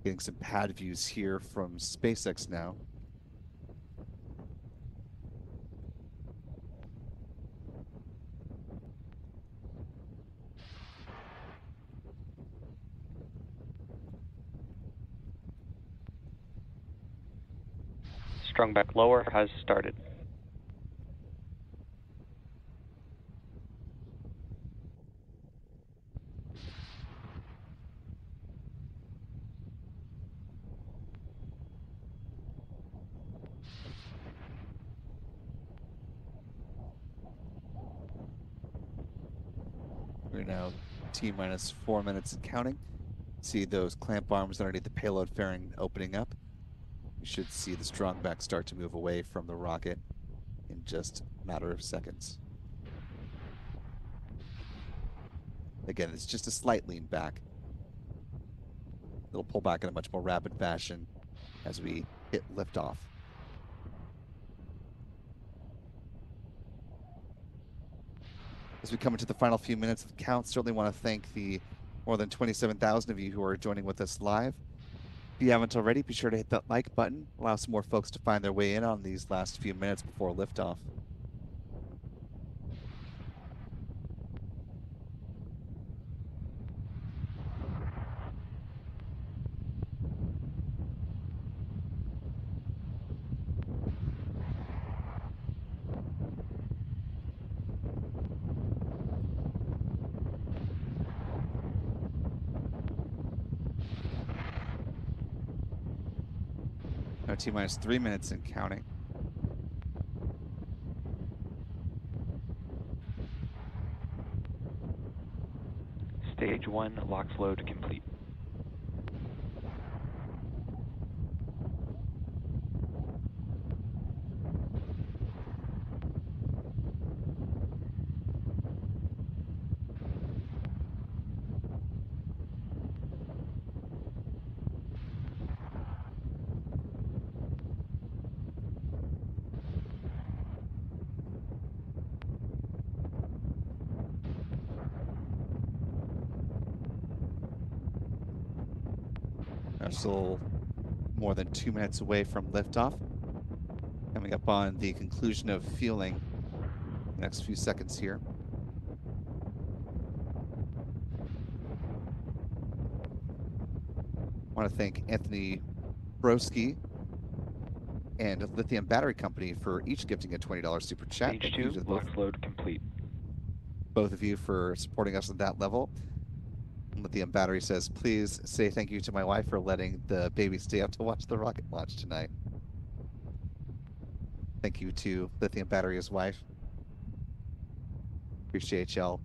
Getting some pad views here from SpaceX now. Strung back lower has started. We're now T-minus 4 minutes and counting. See those clamp arms underneath the payload fairing opening up. You should see the strong back start to move away from the rocket in just a matter of seconds. Again, it's just a slight lean back. It'll pull back in a much more rapid fashion as we hit liftoff. As we come into the final few minutes of the count, certainly want to thank the more than 27,000 of you who are joining with us live. If you haven't already, be sure to hit that like button. Allow some more folks to find their way in on these last few minutes before liftoff. Now T-minus 3 minutes and counting. Stage 1 LOX load complete. We're still more than 2 minutes away from liftoff. Coming up on the conclusion of fueling next few seconds here. I want to thank Anthony Broski and Lithium Battery Company for each gifting a $20 super chat. Stage 2 LOX load complete. Both of you for supporting us at that level. Lithium Battery says, please say thank you to my wife for letting the baby stay up to watch the rocket launch tonight. Thank you to Lithium Battery's wife. Appreciate y'all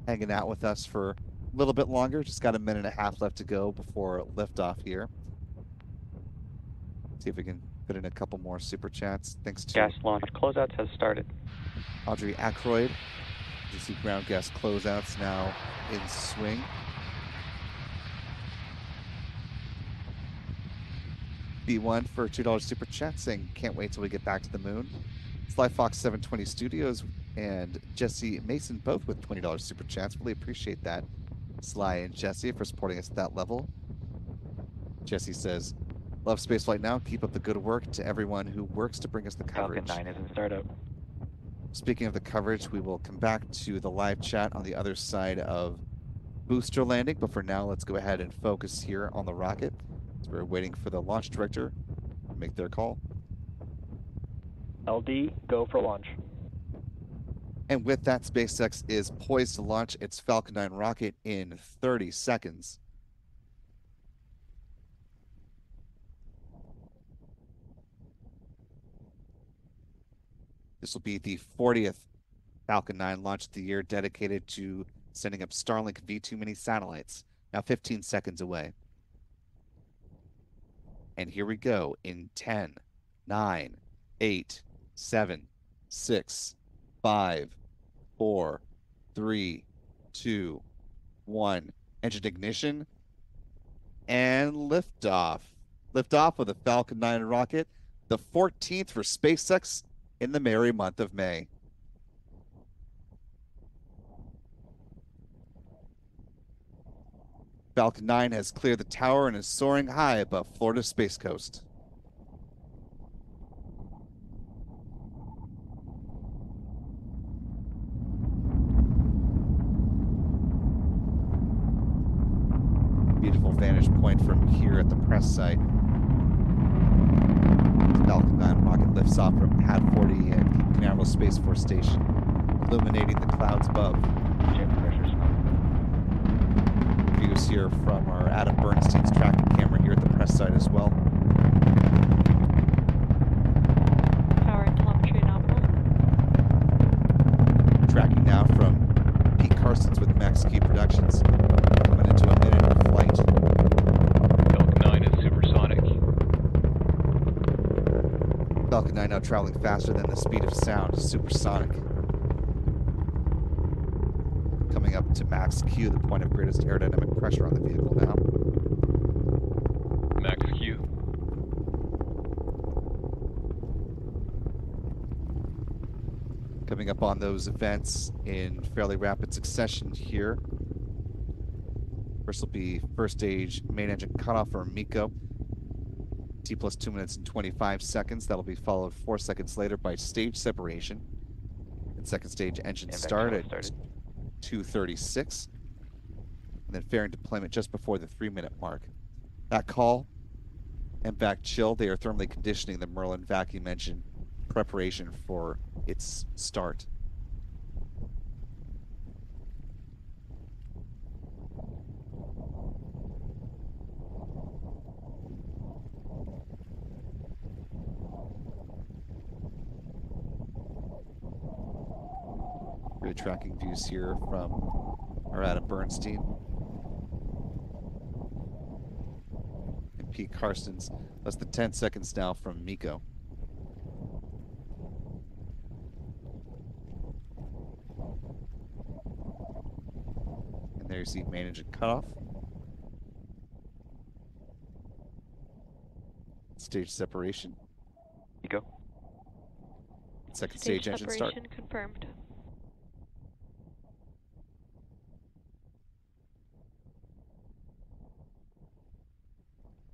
hanging out with us for a little bit longer. Just got a minute and a half left to go before liftoff here. See if we can fit in a couple more super chats. Thanks to Gas launch closeouts has started. Audrey Ackroyd. You see ground gas closeouts now in swing. B1 for $2 super chat saying, can't wait till we get back to the moon. Slyfox 720 Studios and Jesse Mason both with $20 super chats. Really appreciate that, Sly and Jesse, for supporting us at that level. Jesse says, love spaceflight now. Keep up the good work to everyone who works to bring us the coverage. Falcon 9 is in startup. Speaking of the coverage, we will come back to the live chat on the other side of booster landing. But for now, let's go ahead and focus here on the rocket. So we're waiting for the launch director to make their call. LD, go for launch. And with that, SpaceX is poised to launch its Falcon 9 rocket in 30 seconds. This will be the 40th Falcon 9 launch of the year, dedicated to sending up Starlink V2 mini satellites, now 15 seconds away. And here we go in 10, 9, 8, 7, 6, 5, 4, 3, 2, 1. Engine ignition and liftoff. Liftoff of the Falcon 9 rocket, the 14th for SpaceX in the merry month of May. Falcon 9 has cleared the tower and is soaring high above Florida's Space Coast. Beautiful vantage point from here at the press site. Falcon 9 rocket lifts off from Pad 40 at Canaveral Space Force Station, illuminating the clouds above. Jet pressure's Views here from our Adam Bernstein's tracking camera here at the press site as well. Power and telemetry nominal. Tracking now from Pete Carson's with Max Q Productions, coming into a minute of flight. Falcon 9 is supersonic. Falcon 9 now traveling faster than the speed of sound, supersonic. Coming up to max Q, the point of greatest aerodynamic pressure on the vehicle now. Max Q. Coming up on those events in fairly rapid succession here. First will be first stage main engine cutoff for MECO. T plus 2 minutes and 25 seconds. That'll be followed 4 seconds later by stage separation. And second stage engine start at 2:36. And then fairing deployment just before the 3-minute mark. That call and back chill, they are thermally conditioning the Merlin vacuum engine preparation for its start. Really tracking views here from our Adam Bernstein and Pete Carson's. Less than 10 seconds now from MECO. And there you see main engine cutoff. Stage separation. MECO. Second stage engine start. Separation confirmed.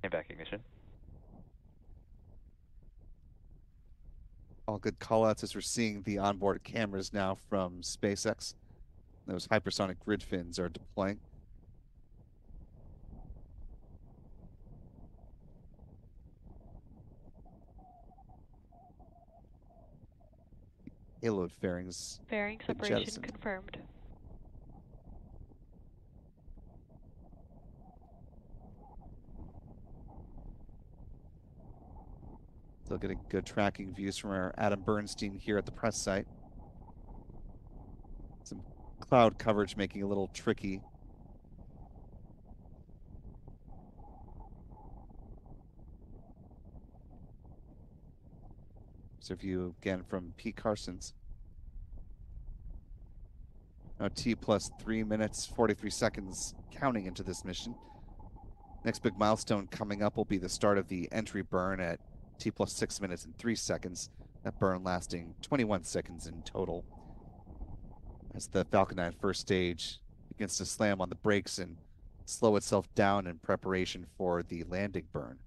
And back ignition. All good callouts as we're seeing the onboard cameras now from SpaceX. Those hypersonic grid fins are deploying. Payload fairings. Fairing separation confirmed. Still getting good tracking views from our Adam Bernstein here at the press site. Some cloud coverage making it a little tricky. So view again from Pete Carson's. Now T plus 3 minutes, 43 seconds counting into this mission. Next big milestone coming up will be the start of the entry burn at T plus 6 minutes and 3 seconds. That burn lasting 21 seconds in total. As the Falcon 9 first stage begins to slam on the brakes and slow itself down in preparation for the landing burn.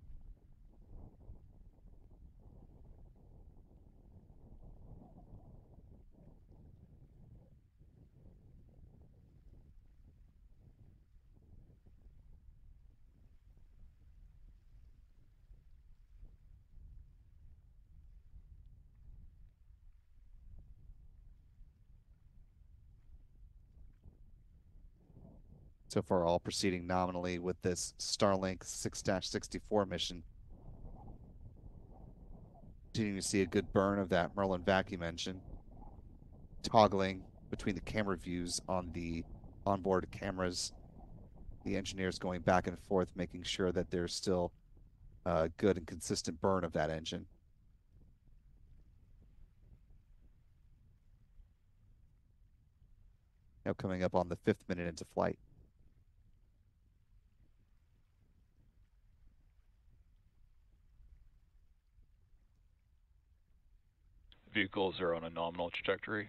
So far, all proceeding nominally with this Starlink 6-64 mission. Continuing to see a good burn of that Merlin vacuum engine. Toggling between the camera views on the onboard cameras. The engineers going back and forth, making sure that there's still a good and consistent burn of that engine. Now coming up on the 5th minute into flight. Vehicles are on a nominal trajectory.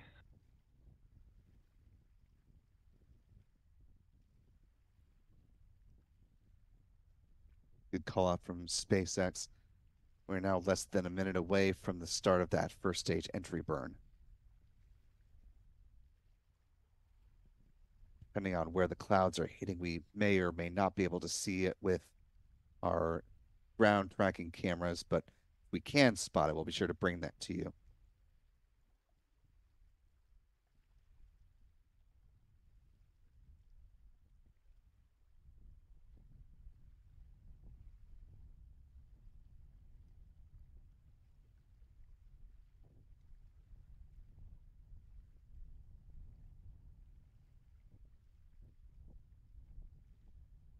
Good call out from SpaceX. We're now less than a minute away from the start of that first stage entry burn. Depending on where the clouds are hitting, we may or may not be able to see it with our ground tracking cameras, but if we can spot it, we'll be sure to bring that to you.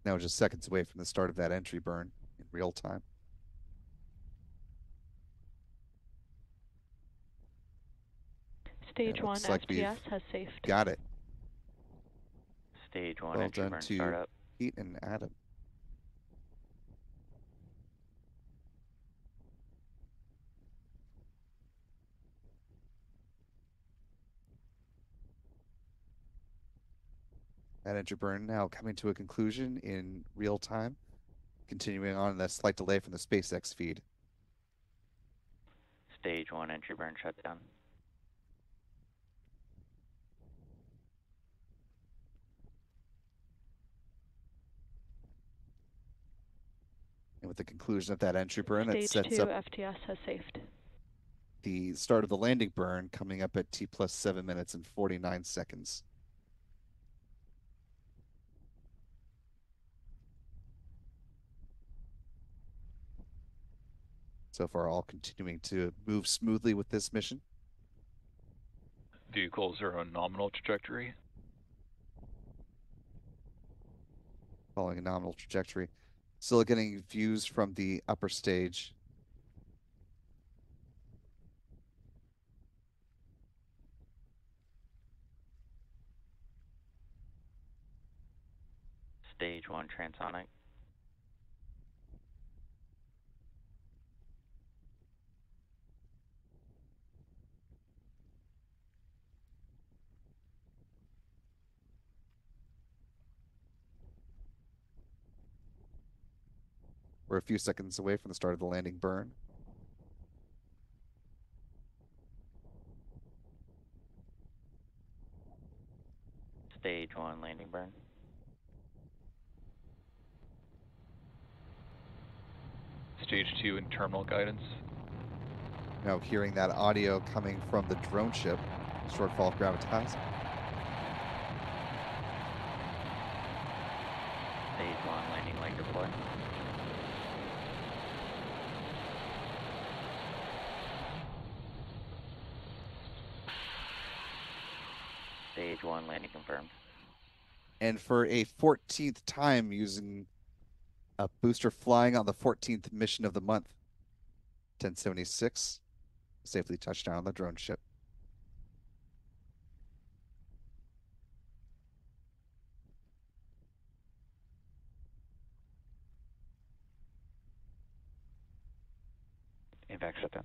Now just seconds away from the start of that entry burn in real time. Stage 1 like STS has safed. Got it. Stage 1 Well entry done burn to startup. Pete and Adam. That entry burn now coming to a conclusion in real time, continuing on that slight delay from the SpaceX feed. Stage 1 entry burn shut down. And with the conclusion of that entry burn, that Stage sets 2 up FTS has safed. the start of the landing burn coming up at T plus 7 minutes and 49 seconds. So far, all continuing to move smoothly with this mission. Vehicles are on nominal trajectory. Following a nominal trajectory. Still getting views from the upper stage. Stage 1 transonic. We're a few seconds away from the start of the landing burn. Stage 1 landing burn. Stage 2 in terminal guidance. Now hearing that audio coming from the drone ship, shortfall of gravitas. Stage 1 landing leg deploy. Stage 1 landing confirmed. And for a 14th time using a booster flying on the 14th mission of the month, 1076 safely touched down on the drone ship. Evac shut down.